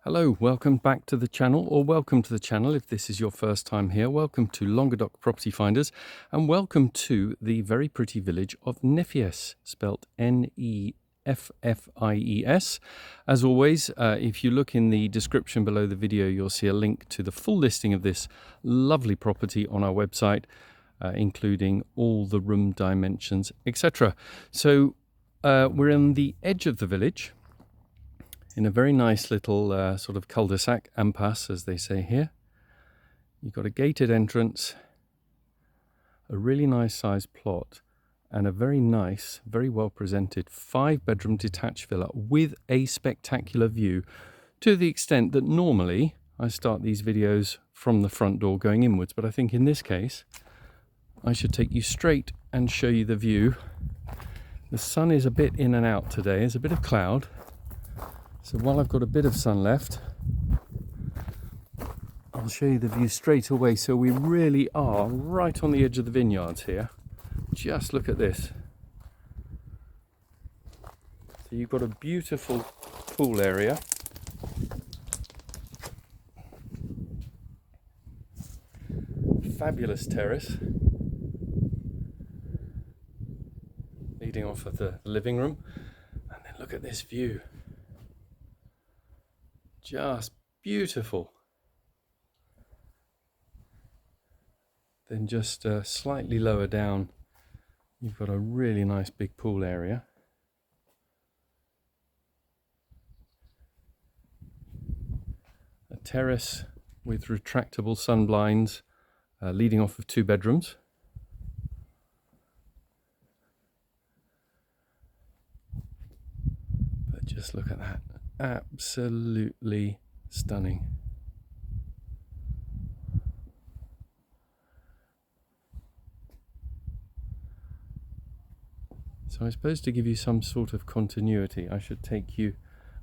Hello, welcome back to the channel, or welcome to the channel if this is your first time here. Welcome to Languedoc Property Finders, and welcome to the very pretty village of Neffies, spelt Neffies. As always, if you look in the description below the video, you'll see a link to the full listing of this lovely property on our website, including all the room dimensions, etc. So we're on the edge of the village, in a very nice little sort of cul-de-sac, impasse, as they say here. You've got a gated entrance, a really nice sized plot, and a very nice, very well presented 5-bedroom detached villa with a spectacular view, to the extent that normally I start these videos from the front door going inwards, but I think in this case I should take you straight and show you the view. The sun is a bit in and out today, there's a bit of cloud. So while I've got a bit of sun left, I'll show you the view straight away. So we really are right on the edge of the vineyards here. Just look at this. So you've got a beautiful pool area. Fabulous terrace leading off of the living room. And then look at this view. Just beautiful. Then just slightly lower down, you've got a really nice big pool area. A terrace with retractable sun blinds leading off of 2 bedrooms. But just look at that. Absolutely stunning. So I suppose to give you some sort of continuity, I should take you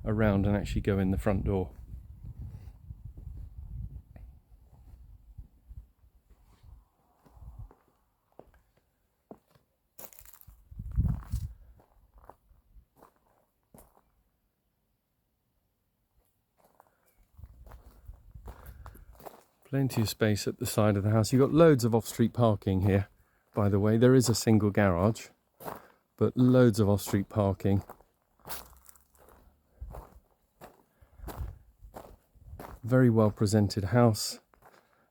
around and actually go in the front door. Plenty of space at the side of the house. You've got loads of off-street parking here, by the way. There is a single garage, but loads of off-street parking. Very well presented house,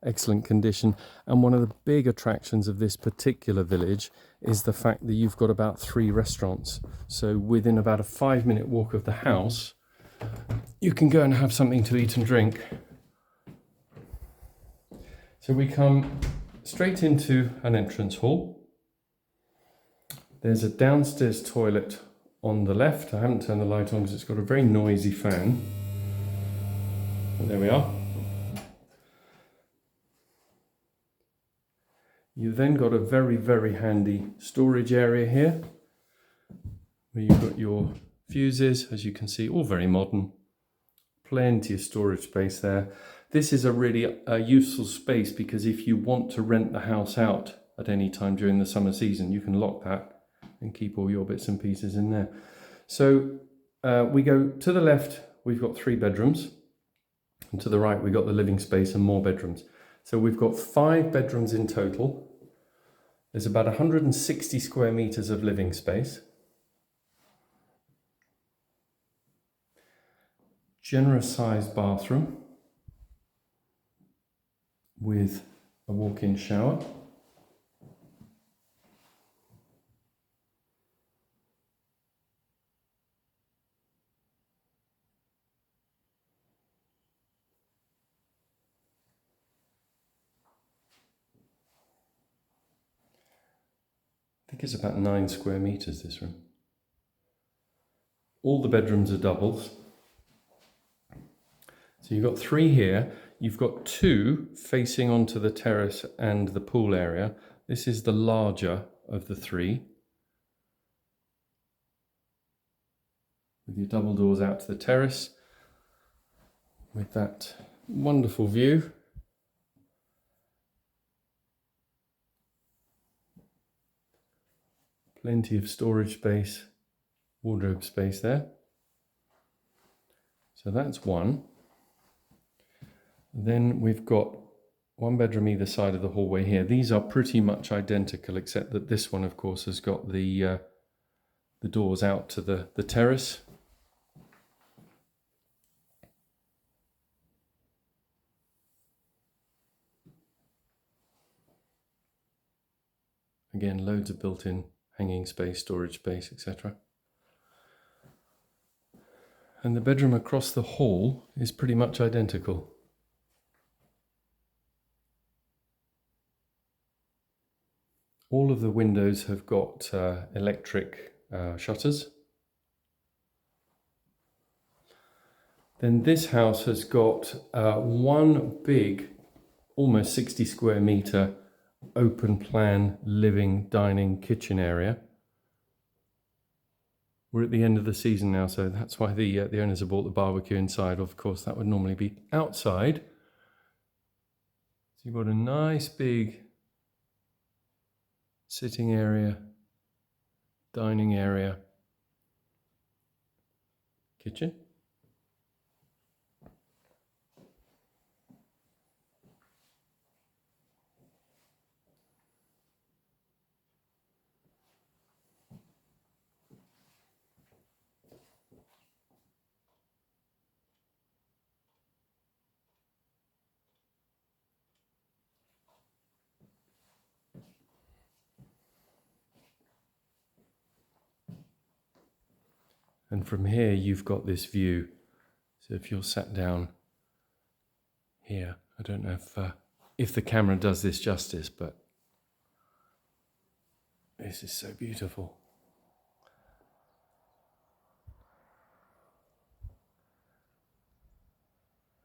excellent condition. And one of the big attractions of this particular village is the fact that you've got about 3 restaurants. So within about a 5-minute walk of the house, you can go and have something to eat and drink. So we come straight into an entrance hall. There's a downstairs toilet on the left. I haven't turned the light on because it's got a very noisy fan. But there we are. You've then got a very, very handy storage area here, where you've got your fuses, as you can see, all very modern. Plenty of storage space there. This is a really useful space because if you want to rent the house out at any time during the summer season, you can lock that and keep all your bits and pieces in there. So we go to the left, we've got 3 bedrooms, and to the right we've got the living space and more bedrooms. So we've got 5 bedrooms in total. There's about 160 square meters of living space. Generous sized bathroom with a walk-in shower. I think it's about 9 square meters, this room. All the bedrooms are doubles. So you've got 3 here. You've got 2 facing onto the terrace and the pool area. This is the larger of the 3. With your double doors out to the terrace. With that wonderful view. Plenty of storage space, wardrobe space there. So that's one. Then we've got one bedroom either side of the hallway here. These are pretty much identical, except that this one, of course, has got the doors out to the terrace. Again, loads of built-in hanging space, storage space, etc. And the bedroom across the hall is pretty much identical. All of the windows have got electric shutters. Then this house has got one big, almost 60 square metre open plan living, dining, kitchen area. We're at the end of the season now, so that's why the owners have bought the barbecue inside. Of course, that would normally be outside. So you've got a nice big sitting area, dining area, kitchen. And from here, you've got this view. So if you're sat down here, I don't know if the camera does this justice, but this is so beautiful.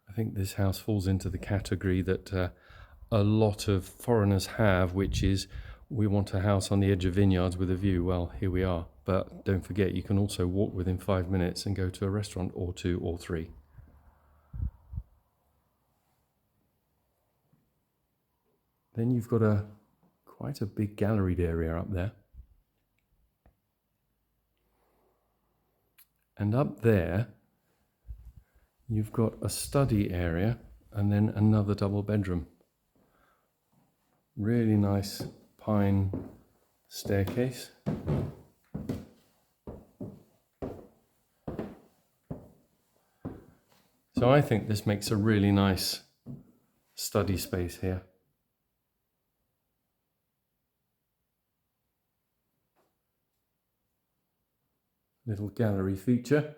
I think this house falls into the category that a lot of foreigners have, which is, we want a house on the edge of vineyards with a view. Well, here we are. But don't forget, you can also walk within 5 minutes and go to a restaurant or 2 or 3. Then you've got quite a big galleried area up there. And up there, you've got a study area and then another double bedroom. Really nice pine staircase. So I think this makes a really nice study space here. Little gallery feature.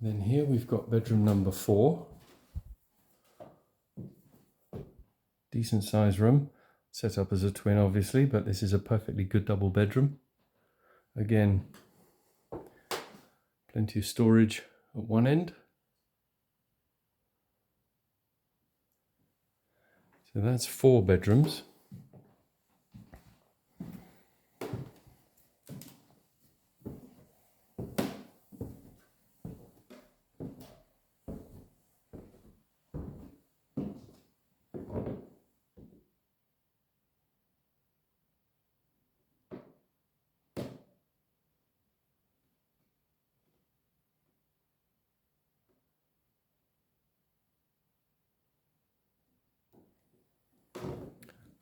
Then here we've got bedroom number 4. Decent sized room, set up as a twin obviously, but this is a perfectly good double bedroom. Again, plenty of storage at one end. So that's 4 bedrooms.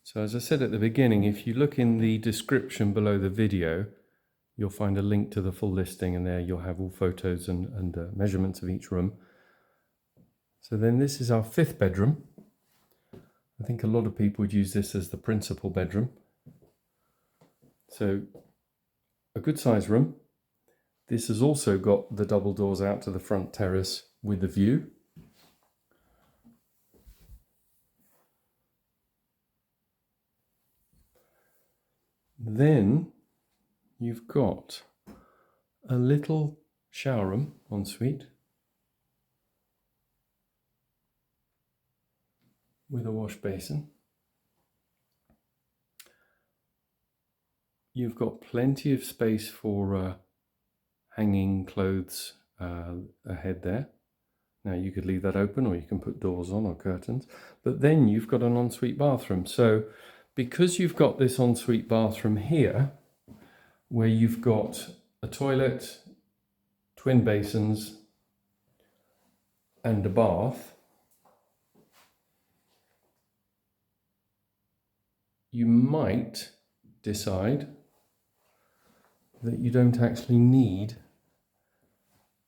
So as I said at the beginning, if you look in the description below the video, you'll find a link to the full listing, and there you'll have all photos and measurements of each room. So then this is our 5th bedroom. I think a lot of people would use this as the principal bedroom. So a good size room. This has also got the double doors out to the front terrace with the view. Then you've got a little shower room ensuite with a wash basin. You've got plenty of space for hanging clothes ahead there. Now you could leave that open, or you can put doors on or curtains, but then you've got an ensuite bathroom. So because you've got this ensuite bathroom here, where you've got a toilet, twin basins, and a bath, you might decide that you don't actually need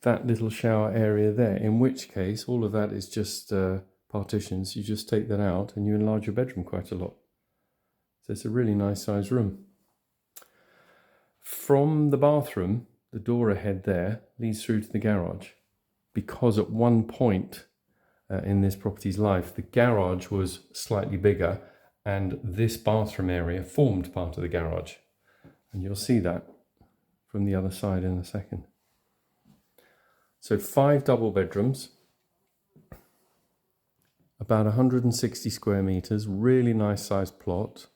that little shower area there, in which case all of that is just partitions. You just take that out and you enlarge your bedroom quite a lot. So it's a really nice sized room. From the bathroom, the door ahead there leads through to the garage, because at one point in this property's life, the garage was slightly bigger and this bathroom area formed part of the garage. And you'll see that from the other side in a second. So 5 double bedrooms, about 160 square meters, really nice sized plot,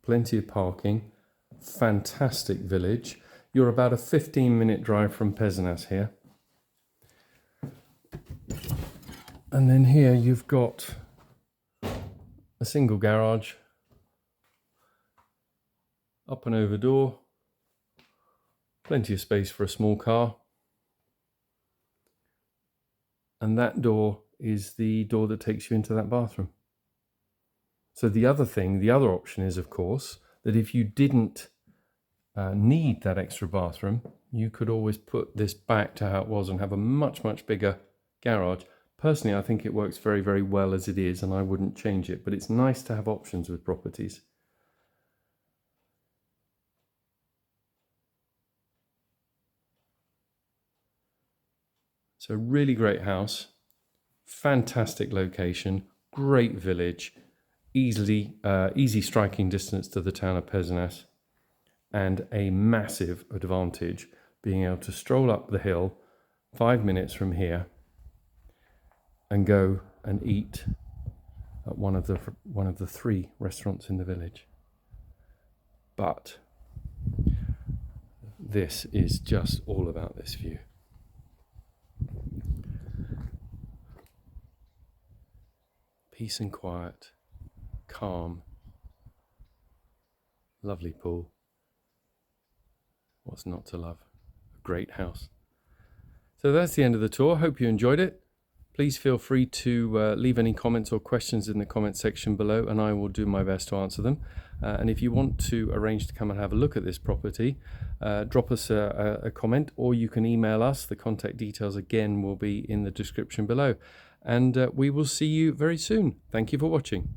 plenty of parking, fantastic village. You're about a 15-minute drive from Pézenas here. And then here you've got a single garage, up and over door, plenty of space for a small car. And that door is the door that takes you into that bathroom. So the other option is, of course, that if you didn't need that extra bathroom, you could always put this back to how it was and have a much, much bigger garage. Personally, I think it works very, very well as it is, and I wouldn't change it, but it's nice to have options with properties. So really great house, fantastic location, great village, easy striking distance to the town of Pézenas, and a massive advantage being able to stroll up the hill 5 minutes from here and go and eat at one of the 3 restaurants in the village. But this is just all about this view. Peace and quiet, calm, lovely pool. What's not to love? A great house. So that's the end of the tour. Hope you enjoyed it. Please feel free to leave any comments or questions in the comment section below, and I will do my best to answer them. And if you want to arrange to come and have a look at this property, drop us a comment, or you can email us. The contact details again will be in the description below. And we will see you very soon. Thank you for watching.